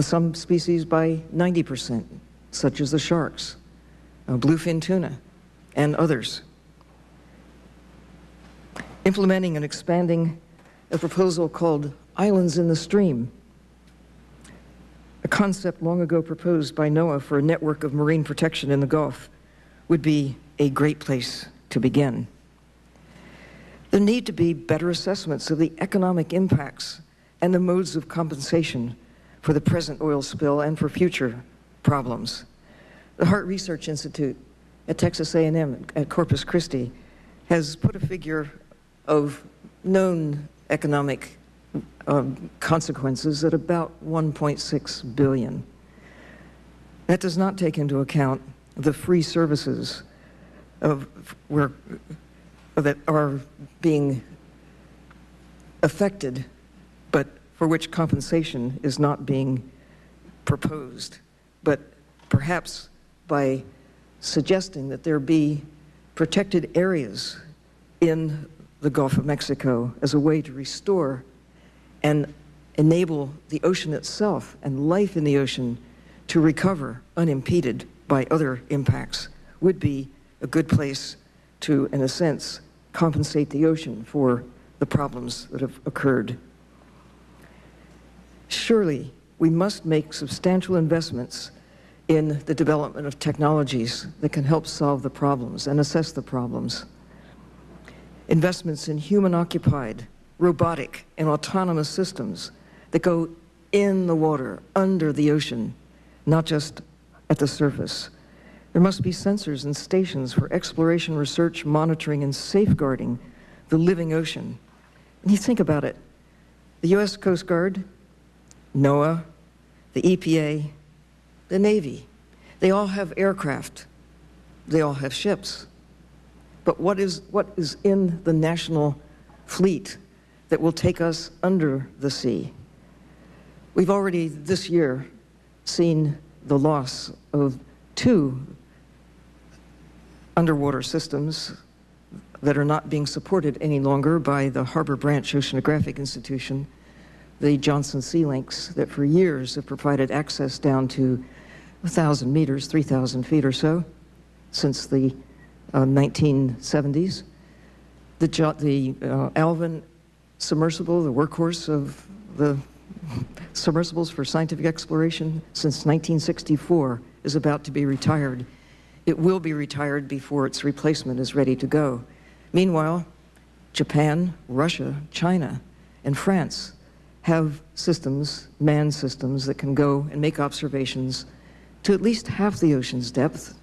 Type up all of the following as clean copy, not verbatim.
some species by 90%, such as the sharks, bluefin tuna, and others. Implementing and expanding a proposal called Islands in the Stream, a concept long ago proposed by NOAA for a network of marine protection in the Gulf, would be a great place to begin. There need to be better assessments of the economic impacts and the modes of compensation for the present oil spill and for future problems. The Hart Research Institute at Texas A&M at Corpus Christi has put a figure of known economic consequences at about 1.6 billion. That does not take into account the free services that are being affected, but for which compensation is not being proposed. But perhaps by suggesting that there be protected areas in the Gulf of Mexico as a way to restore and enable the ocean itself and life in the ocean to recover unimpeded by other impacts would be a good place to, in a sense, compensate the ocean for the problems that have occurred. Surely, we must make substantial investments in the development of technologies that can help solve the problems and assess the problems. Investments in human-occupied, robotic, and autonomous systems that go in the water, under the ocean, not just at the surface. There must be sensors and stations for exploration, research, monitoring, and safeguarding the living ocean. And you think about it, the U.S. Coast Guard, NOAA, the EPA, the Navy, they all have aircraft, they all have ships. But what is in the national fleet that will take us under the sea? We've already this year seen the loss of 2 underwater systems that are not being supported any longer by the Harbor Branch Oceanographic Institution, the Johnson Sea Links, that for years have provided access down to 1,000 meters, 3,000 feet or so, since the 1970s. The Alvin submersible, the workhorse of the submersibles for scientific exploration since 1964, is about to be retired. It will be retired before its replacement is ready to go. Meanwhile, Japan, Russia, China, and France have systems, manned systems, that can go and make observations to at least half the ocean's depth,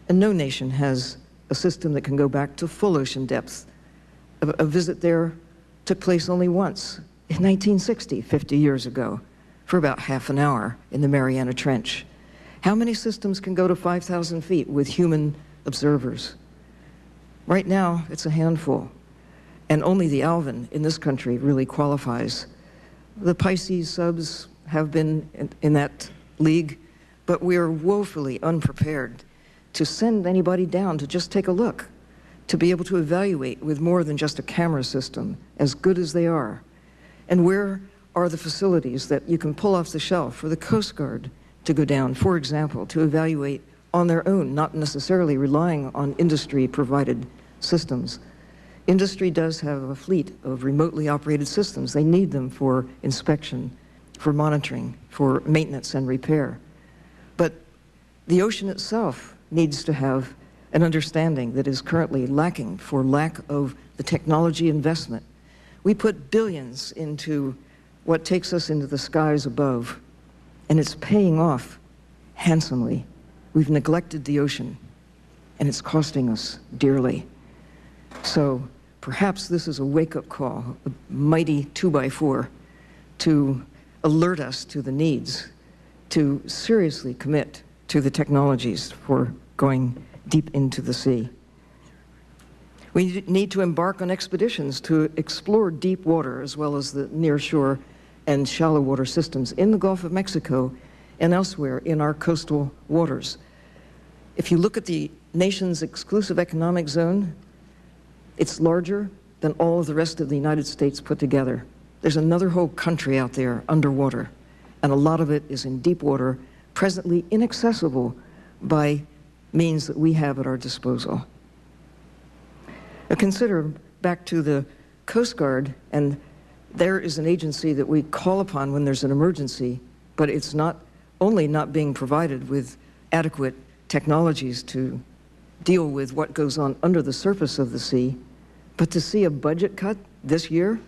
and no nation has a system that can go back to full ocean depth. A visit there took place only once, in 1960, 50 years ago, for about half an hour in the Mariana Trench. How many systems can go to 5,000 feet with human observers? Right now, it's a handful, and only the Alvin in this country really qualifies. The Pisces subs have been in that league, but we are woefully unprepared to send anybody down to just take a look, to be able to evaluate with more than just a camera system, as good as they are. And where are the facilities that you can pull off the shelf for the Coast Guard to go down, for example, to evaluate on their own, not necessarily relying on industry-provided systems? Industry does have a fleet of remotely operated systems. They need them for inspection, for monitoring, for maintenance and repair. But the ocean itself needs to have an understanding that is currently lacking for lack of the technology investment. We put billions into what takes us into the skies above, and it's paying off handsomely. We've neglected the ocean, and it's costing us dearly. So perhaps this is a wake-up call, a mighty 2x4, to alert us to the needs, to seriously commit to the technologies for going deep into the sea. We need to embark on expeditions to explore deep water as well as the nearshore and shallow water systems in the Gulf of Mexico and elsewhere in our coastal waters. If you look at the nation's exclusive economic zone, it's larger than all of the rest of the United States put together. There's another whole country out there underwater, and a lot of it is in deep water, presently inaccessible by means that we have at our disposal. Now consider back to the Coast Guard, and there is an agency that we call upon when there's an emergency, but it's not only not being provided with adequate technologies to deal with what goes on under the surface of the sea, but to see a budget cut this year,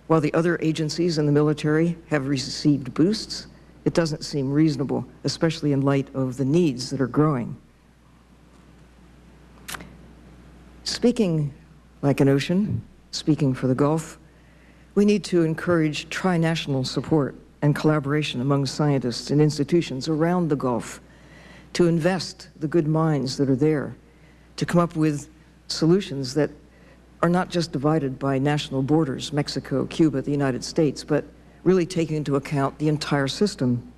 while the other agencies in the military have received boosts, it doesn't seem reasonable, especially in light of the needs that are growing. Speaking like an ocean, speaking for the Gulf, we need to encourage tri-national support and collaboration among scientists and institutions around the Gulf to invest the good minds that are there, to come up with solutions that are not just divided by national borders, Mexico, Cuba, the United States, but really taking into account the entire system.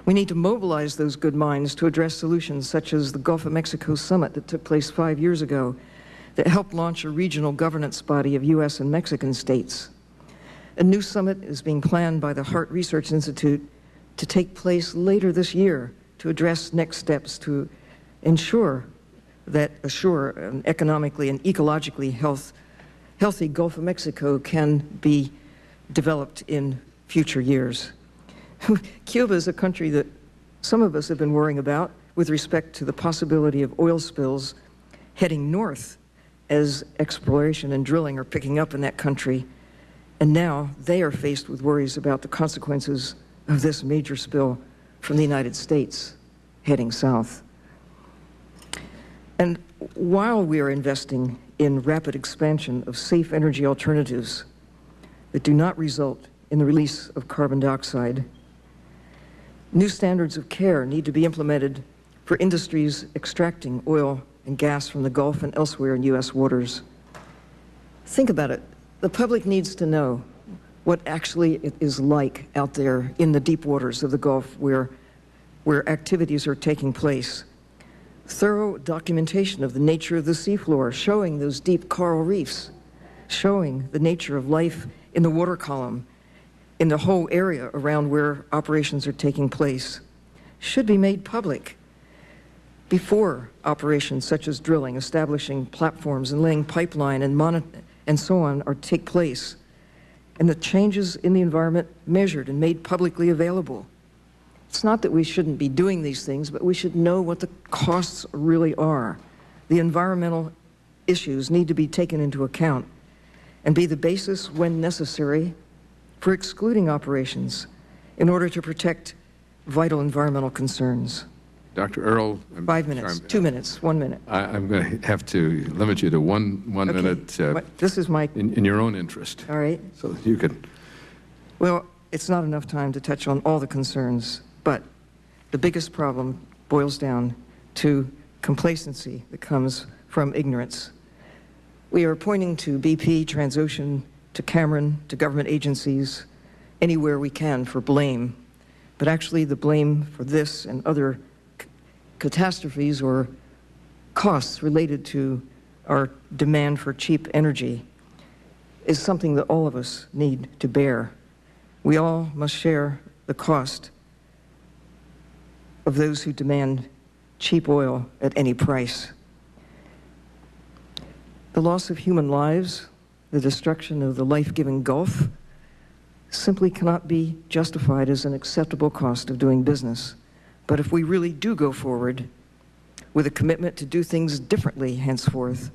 We need to mobilize those good minds to address solutions such as the Gulf of Mexico Summit that took place 5 years ago that helped launch a regional governance body of U.S. and Mexican states. A new summit is being planned by the Hart Research Institute to take place later this year to address next steps to ensure an economically and ecologically healthy Gulf of Mexico can be developed in future years. Cuba is a country that some of us have been worrying about with respect to the possibility of oil spills heading north as exploration and drilling are picking up in that country. And now they are faced with worries about the consequences of this major spill from the United States heading south. And while we are investing in rapid expansion of safe energy alternatives that do not result in the release of carbon dioxide, new standards of care need to be implemented for industries extracting oil and gas from the Gulf and elsewhere in U.S. waters. Think about it. The public needs to know what actually it is like out there in the deep waters of the Gulf where activities are taking place. Thorough documentation of the nature of the seafloor, showing those deep coral reefs, showing the nature of life in the water column, in the whole area around where operations are taking place, should be made public before operations such as drilling, establishing platforms and laying pipeline and so on take place, and the changes in the environment measured and made publicly available. It's not that we shouldn't be doing these things, but we should know what the costs really are. The environmental issues need to be taken into account and be the basis, when necessary, for excluding operations in order to protect vital environmental concerns. Dr. Earle. 5 minutes, 2 minutes, 1 minute. I'm going to have to limit you to one Okay. minute. This is my... In your own interest. All right. So you could... Well, it's not enough time to touch on all the concerns, but the biggest problem boils down to complacency that comes from ignorance. We are pointing to BP, Transocean, to Cameron, to government agencies, anywhere we can for blame. But actually the blame for this and other catastrophes or costs related to our demand for cheap energy is something that all of us need to bear. We all must share the cost of those who demand cheap oil at any price. The loss of human lives, the destruction of the life-giving Gulf, simply cannot be justified as an acceptable cost of doing business. But if we really do go forward with a commitment to do things differently henceforth,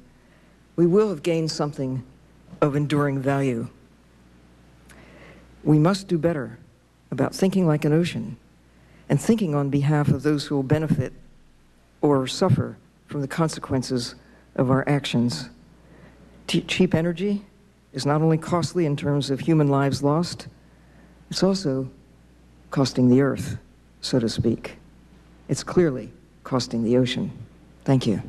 we will have gained something of enduring value. We must do better about thinking like an ocean and thinking on behalf of those who will benefit or suffer from the consequences of our actions. Cheap energy is not only costly in terms of human lives lost, it's also costing the earth, so to speak. It's clearly costing the ocean. Thank you.